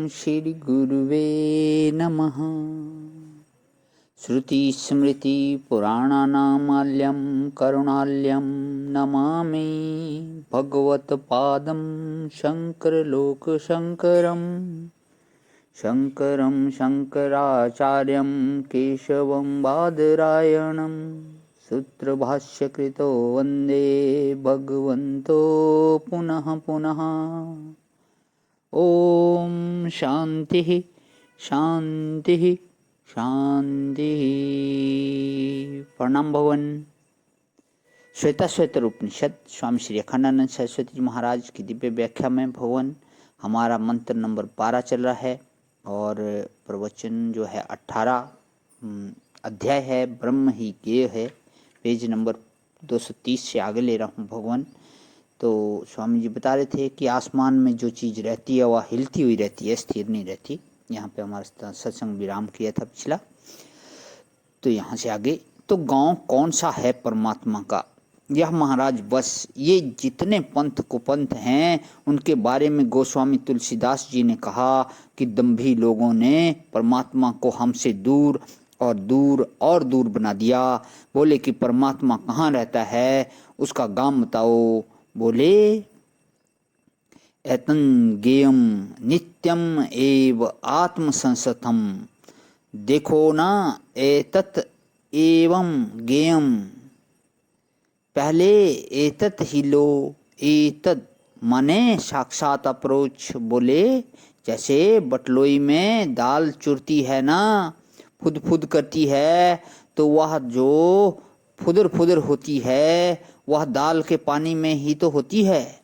श्री गुरुवे नमः। श्रुतिस्मृतिपुराणानामाल्यं करुणाल्यं नमामि भगवत्पादं शङ्करलोकशङ्करं। शङ्करं शङ्कराचार्यं केशवं बादरायणं सूत्रभाष्यकृतो वन्दे भगवन्तो पुनः पुनः। ओम शांति शांति शांति। प्रणाम भवन। श्वेताश्वेतर उपनिषद स्वामी श्री अखंडानंद सरस्वती जी महाराज की दिव्य व्याख्या में भवन हमारा मंत्र नंबर 12 चल रहा है और प्रवचन जो है 18 अध्याय है, ब्रह्म ही ज्ञेय है। पेज नंबर 230 से आगे ले रहा हूँ भगवान। तो स्वामी जी बता रहे थे कि आसमान में जो चीज़ रहती है वह हिलती हुई रहती है, स्थिर नहीं रहती। यहाँ पे हमारा सत्संग विराम किया था पिछला। तो यहाँ से आगे तो गांव कौन सा है परमात्मा का, यह महाराज बस ये जितने पंथ कुपंथ हैं उनके बारे में गोस्वामी तुलसीदास जी ने कहा कि दंभी लोगों ने परमात्मा को हमसे दूर और दूर और दूर बना दिया। बोले कि परमात्मा कहाँ रहता है, उसका गांव बताओ। बोले एतं ज्ञेयं नित्यम एव आत्मसंस्थम। देखो ना, एतत् एवं ज्ञेयम, पहले एतत् ही लो। एतत् माने साक्षात अप्रोच। बोले जैसे बटलोई में दाल चुरती है ना, फुद फुद करती है, तो वह जो फुदर फुदर होती है वह दाल के पानी में ही तो होती है,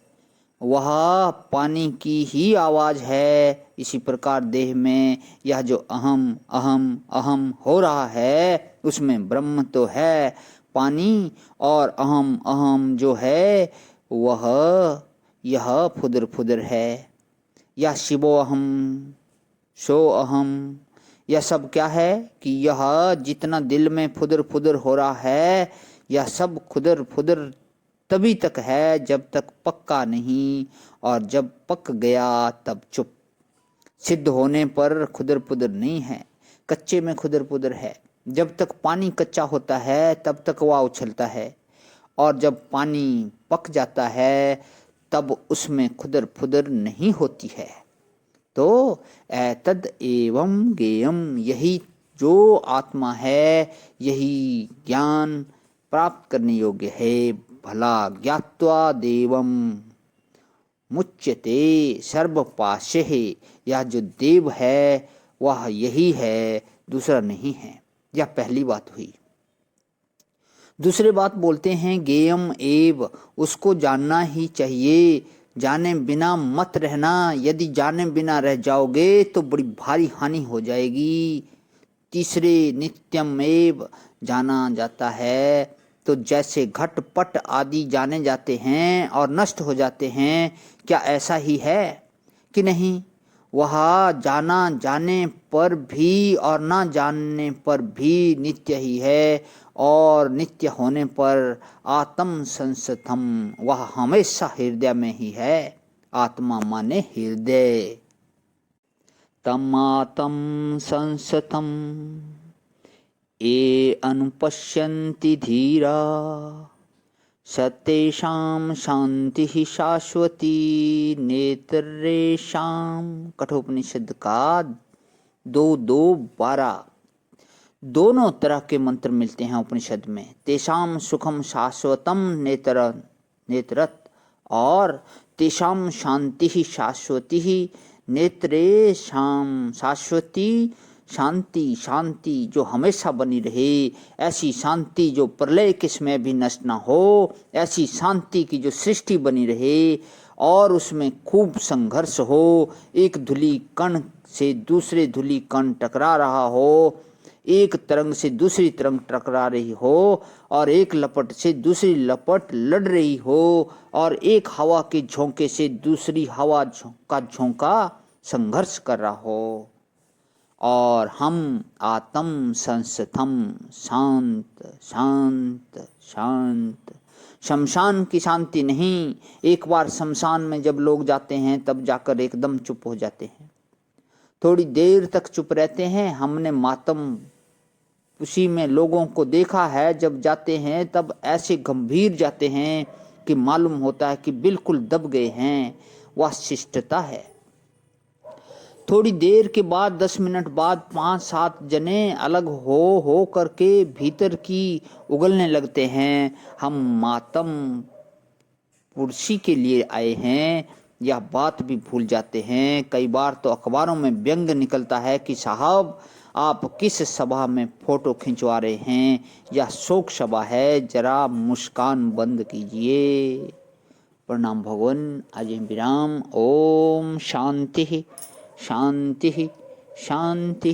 वह पानी की ही आवाज है। इसी प्रकार देह में यह जो अहम अहम अहम हो रहा है उसमें ब्रह्म तो है पानी, और अहम अहम जो है वह यह फुदर फुदर है। यह शिवो अहम सो अहम, यह सब क्या है कि यह जितना दिल में फुदर फुदर हो रहा है यह सब खुदर फुदर तभी तक है जब तक पक्का नहीं, और जब पक गया तब चुप। सिद्ध होने पर खुदर पुदर नहीं है, कच्चे में खुदर पुदर है। जब तक पानी कच्चा होता है तब तक वह उछलता है, और जब पानी पक जाता है तब उसमें खुदर फुदर नहीं होती है। तो एतद एवं ज्ञेयम, यही जो आत्मा है यही ज्ञान प्राप्त करने योग्य है। भला ज्ञात्वा देवम मुच्यते सर्वपाशे, यह जो देव है वह यही है, दूसरा नहीं है। यह पहली बात हुई। दूसरी बात बोलते हैं ज्ञेयम एव, उसको जानना ही चाहिए, जाने बिना मत रहना। यदि जाने बिना रह जाओगे तो बड़ी भारी हानि हो जाएगी। तीसरे नित्यम एव, जाना जाता है तो जैसे घट पट आदि जाने जाते हैं और नष्ट हो जाते हैं, क्या ऐसा ही है कि नहीं? वह जाना जाने पर भी और ना जानने पर भी नित्य ही है, और नित्य होने पर आत्म संस्थम, वह हमेशा हृदय में ही है। आत्मा माने हृदय। तमात्म संस्थम ये अनुपश्यन्ति धीरा, सतेषां शांति शाश्वती नेतरेषां। कठोपनिषद का 2:2-12 दोनों तरह के मंत्र मिलते हैं उपनिषद में। तेषां सुखम शाश्वतम नेतरत, और तेषां शांति शाश्वती नेत्रेषां। शाश्वती शांति, शांति जो हमेशा बनी रहे, ऐसी शांति जो प्रलय के समय भी नष्ट ना हो, ऐसी शांति की जो सृष्टि बनी रहे और उसमें खूब संघर्ष हो, एक धूलि कण से दूसरे धूलि कण टकरा रहा हो, एक तरंग से दूसरी तरंग टकरा रही हो, और एक लपट से दूसरी लपट लड़ रही हो, और एक हवा के झोंके से दूसरी हवा का झोंका संघर्ष कर रहा हो। और हम आत्म संस्थम, शांत शांत शांत। शमशान की शांति नहीं। एक बार शमशान में जब लोग जाते हैं तब जाकर एकदम चुप हो जाते हैं। थोड़ी देर तक चुप रहते हैं। हमने मातम उसी में लोगों को देखा है, जब जाते हैं तब ऐसे गंभीर जाते हैं कि मालूम होता है कि बिल्कुल दब गए हैं। वह शिष्टता है। थोड़ी देर के बाद 10 मिनट बाद 5-7 जने अलग हो करके भीतर की उगलने लगते हैं। हम मातम पुरसी के लिए आए हैं, यह बात भी भूल जाते हैं। कई बार तो अखबारों में व्यंग निकलता है कि साहब आप किस सभा में फोटो खिंचवा रहे हैं, यह शोक सभा है, जरा मुस्कान बंद कीजिए। प्रणाम भगवान। आज विराम। ओम शांति शांति शांति।